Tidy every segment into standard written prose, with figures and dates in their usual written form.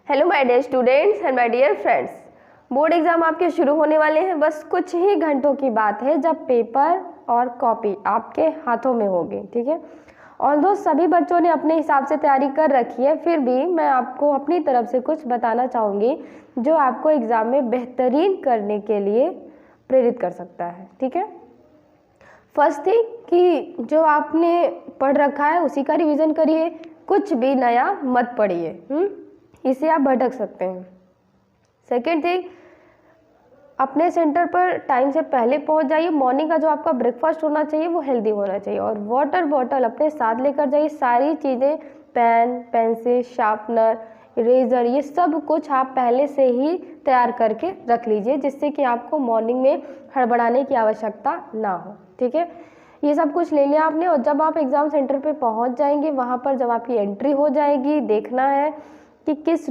Hello my dear students and my dear friends. Board exam आपके शुरू होने वाले हैं। बस कुछ ही घंटों की बात है जब पेपर और कॉपी आपके हाथों में होगी, ठीक है। ऑल्दो सभी बच्चों ने अपने हिसाब से तैयारी कर रखी है, फिर भी मैं आपको अपनी तरफ से कुछ बताना चाहूँगी जो आपको एग्ज़ाम में बेहतरीन करने के लिए प्रेरित कर सकता है, ठीक है। फर्स्ट थिंग कि जो आपने पढ़ रखा है उसी का रिवीजन करिए, कुछ भी नया मत पढ़िए, इससे आप भटक सकते हैं। सेकेंड थिंग, अपने सेंटर पर टाइम से पहले पहुंच जाइए। मॉर्निंग का जो आपका ब्रेकफास्ट होना चाहिए वो हेल्दी होना चाहिए, और वाटर बॉटल अपने साथ लेकर जाइए। सारी चीज़ें, पेन, पेंसिल, शार्पनर, इरेजर, ये सब कुछ आप पहले से ही तैयार करके रख लीजिए, जिससे कि आपको मॉर्निंग में हड़बड़ाने की आवश्यकता ना हो, ठीक है। ये सब कुछ ले लिया आपने, और जब आप एग्ज़ाम सेंटर पे पहुंच जाएंगे, वहाँ पर जब आपकी एंट्री हो जाएगी, देखना है कि किस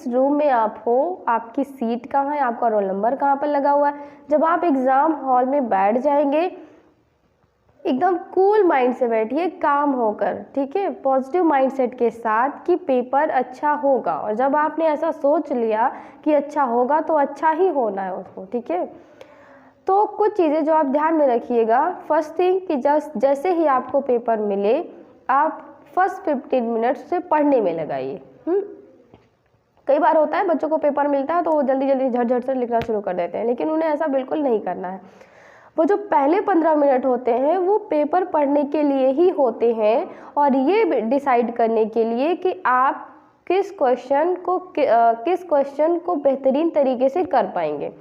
रूम में आप हो, आपकी सीट कहाँ है, आपका रोल नंबर कहाँ पर लगा हुआ है। जब आप एग्ज़ाम हॉल में बैठ जाएंगे, एकदम कूल माइंड से बैठिए, काम होकर, ठीक है, पॉजिटिव माइंडसेट के साथ कि पेपर अच्छा होगा। और जब आपने ऐसा सोच लिया कि अच्छा होगा तो अच्छा ही होना है उसको, ठीक है। तो कुछ चीज़ें जो आप ध्यान में रखिएगा। फर्स्ट थिंग कि जैसे ही आपको पेपर मिले, आप फर्स्ट 15 मिनट से पढ़ने में लगाइए। कई बार होता है बच्चों को पेपर मिलता है तो वो जल्दी जल्दी झट से लिखना शुरू कर देते हैं, लेकिन उन्हें ऐसा बिल्कुल नहीं करना है। वो जो पहले 15 मिनट होते हैं वो पेपर पढ़ने के लिए ही होते हैं, और ये डिसाइड करने के लिए कि आप किस क्वेश्चन को बेहतरीन तरीके से कर पाएंगे।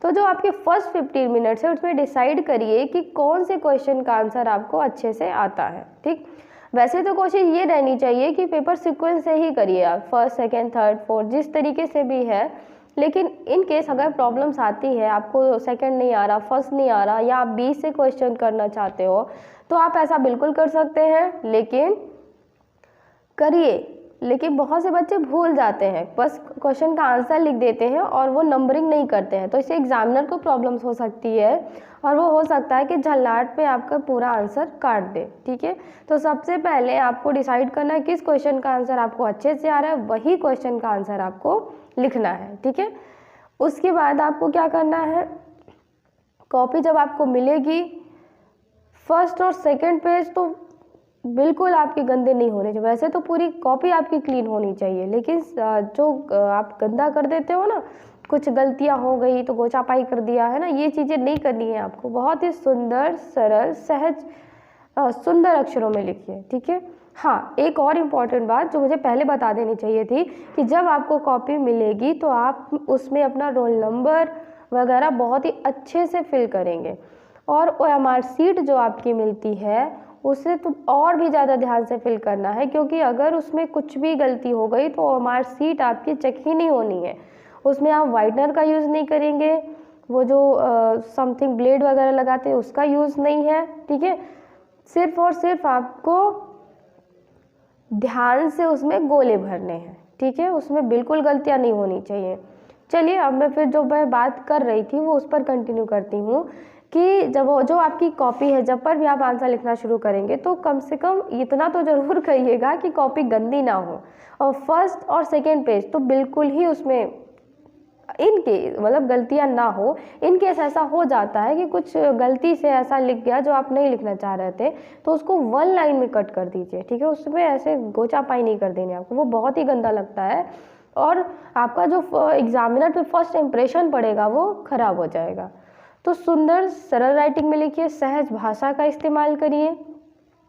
तो जो आपके फर्स्ट 15 मिनट्स है उसमें डिसाइड करिए कि कौन से क्वेश्चन का आंसर आपको अच्छे से आता है, ठीक। वैसे तो कोशिश ये रहनी चाहिए कि पेपर सीक्वेंस से ही करिए आप, फर्स्ट, सेकंड, थर्ड, फोर्थ, जिस तरीके से भी है। लेकिन इन केस अगर प्रॉब्लम्स आती है, आपको सेकंड नहीं आ रहा, फर्स्ट नहीं आ रहा, या आप 20 से क्वेश्चन करना चाहते हो, तो आप ऐसा बिल्कुल कर सकते हैं, लेकिन करिए। लेकिन बहुत से बच्चे भूल जाते हैं, बस क्वेश्चन का आंसर लिख देते हैं और वो नंबरिंग नहीं करते हैं, तो इससे एग्जामिनर को प्रॉब्लम्स हो सकती है, और वो हो सकता है कि झल्लाट पे आपका पूरा आंसर काट दे, ठीक है। तो सबसे पहले आपको डिसाइड करना है किस क्वेश्चन का आंसर आपको अच्छे से आ रहा है, वही क्वेश्चन का आंसर आपको लिखना है, ठीक है। उसके बाद आपको क्या करना है, कॉपी जब आपको मिलेगी, फर्स्ट और सेकेंड पेज तो बिल्कुल आपके गंदे नहीं होने चाहिए। वैसे तो पूरी कॉपी आपकी क्लीन होनी चाहिए, लेकिन जो आप गंदा कर देते हो ना, कुछ गलतियां हो गई तो गोचापाई कर दिया है ना, ये चीज़ें नहीं करनी है आपको। बहुत ही सुंदर, सरल, सहज, सुंदर अक्षरों में लिखिए, ठीक है। हाँ, एक और इम्पॉर्टेंट बात जो मुझे पहले बता देनी चाहिए थी कि जब आपको कॉपी मिलेगी तो आप उसमें अपना रोल नंबर वगैरह बहुत ही अच्छे से फिल करेंगे, और OMR सीट जो आपकी मिलती है उसे तो और भी ज़्यादा ध्यान से फिल करना है, क्योंकि अगर उसमें कुछ भी गलती हो गई तो OMR सीट आपकी चेक ही नहीं होनी है। उसमें आप वाइटनर का यूज़ नहीं करेंगे, वो जो समथिंग ब्लेड वगैरह लगाते हैं उसका यूज़ नहीं है, ठीक है। सिर्फ और सिर्फ आपको ध्यान से उसमें गोले भरने हैं, ठीक है। उसमें बिल्कुल गलतियाँ नहीं होनी चाहिए। चलिए, अब मैं फिर जो मैं बात कर रही थी वो उस पर कंटिन्यू करती हूँ कि जब जो आपकी कॉपी है, जब पर भी आप आंसर लिखना शुरू करेंगे तो कम से कम इतना तो ज़रूर करिएगा कि कॉपी गंदी ना हो, और फर्स्ट और सेकेंड पेज तो बिल्कुल ही उसमें मतलब गलतियां ना हो। इन केस ऐसा हो जाता है कि कुछ गलती से ऐसा लिख गया जो आप नहीं लिखना चाह रहे थे, तो उसको 1 लाइन में कट कर दीजिए, ठीक है। उसमें ऐसे गोचापाई नहीं कर देनी आपको, वो बहुत ही गंदा लगता है, और आपका जो एग्जामिनर पे फर्स्ट इंप्रेशन पड़ेगा वो खराब हो जाएगा। तो सुंदर सरल राइटिंग में लिखिए, सहज भाषा का इस्तेमाल करिए,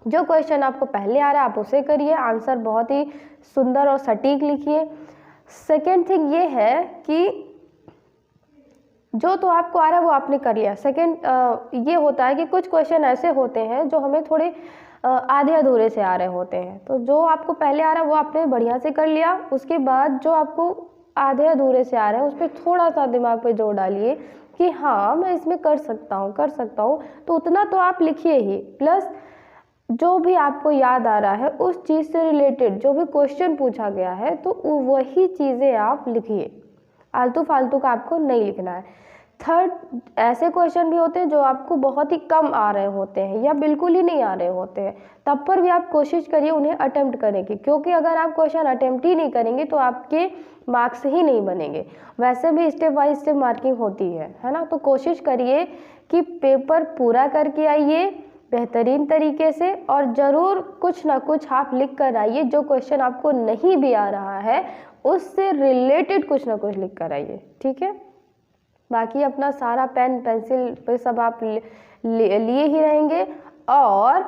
जो क्वेश्चन आपको पहले आ रहा है आप उसे करिए, आंसर बहुत ही सुंदर और सटीक लिखिए। सेकेंड थिंग ये है कि जो तो आपको आ रहा है वो आपने कर लिया। सेकेंड ये होता है कि कुछ क्वेश्चन ऐसे होते हैं जो हमें थोड़े आधे अधूरे से आ रहे होते हैं, तो जो आपको पहले आ रहा है वो आपने बढ़िया से कर लिया। उसके बाद जो आपको आधे अधूरे से आ रहा है उस पर थोड़ा सा दिमाग पे जोर डालिए कि हाँ मैं इसमें कर सकता हूँ, तो उतना तो आप लिखिए ही। प्लस जो भी आपको याद आ रहा है उस चीज़ से रिलेटेड जो भी क्वेश्चन पूछा गया है तो वही चीज़ें आप लिखिए, आलतू फालतू का आपको नहीं लिखना है। थर्ड, ऐसे क्वेश्चन भी होते हैं जो आपको बहुत ही कम आ रहे होते हैं या बिल्कुल ही नहीं आ रहे होते हैं, तब पर भी आप कोशिश करिए उन्हें अटेम्प्ट करने की, क्योंकि अगर आप क्वेश्चन अटेम्प्ट ही नहीं करेंगे तो आपके मार्क्स ही नहीं बनेंगे। वैसे भी स्टेप बाय स्टेप मार्किंग होती है ना। तो कोशिश करिए कि पेपर पूरा करके आइए बेहतरीन तरीके से, और ज़रूर कुछ ना कुछ आप लिख कर आइए। जो क्वेश्चन आपको नहीं भी आ रहा है उससे रिलेटेड कुछ ना कुछ लिख कर आइए, ठीक है। बाकी अपना सारा पेन पेंसिल पे सब आप लिए ही रहेंगे। और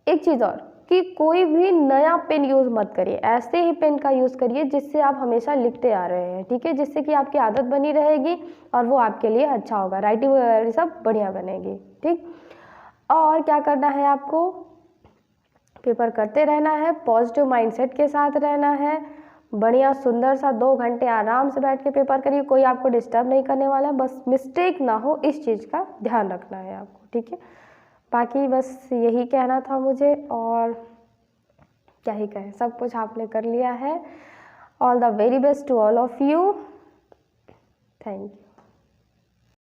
एक चीज़ और कि कोई भी नया पेन यूज़ मत करिए, ऐसे ही पेन का यूज़ करिए जिससे आप हमेशा लिखते आ रहे हैं, ठीक है, जिससे कि आपकी आदत बनी रहेगी और वो आपके लिए अच्छा होगा, राइटिंग वगैरह सब बढ़िया बनेगी, ठीक। और क्या करना है आपको, पेपर करते रहना है, पॉजिटिव माइंडसेट के साथ रहना है, बढ़िया सुंदर सा 2 घंटे आराम से बैठ के पेपर करिए, कोई आपको डिस्टर्ब नहीं करने वाला है, बस मिस्टेक ना हो इस चीज़ का ध्यान रखना है आपको, ठीक है। बाकी बस यही कहना था मुझे, और क्या ही कहें, सब कुछ आपने कर लिया है। All the very best to all of you, thank you.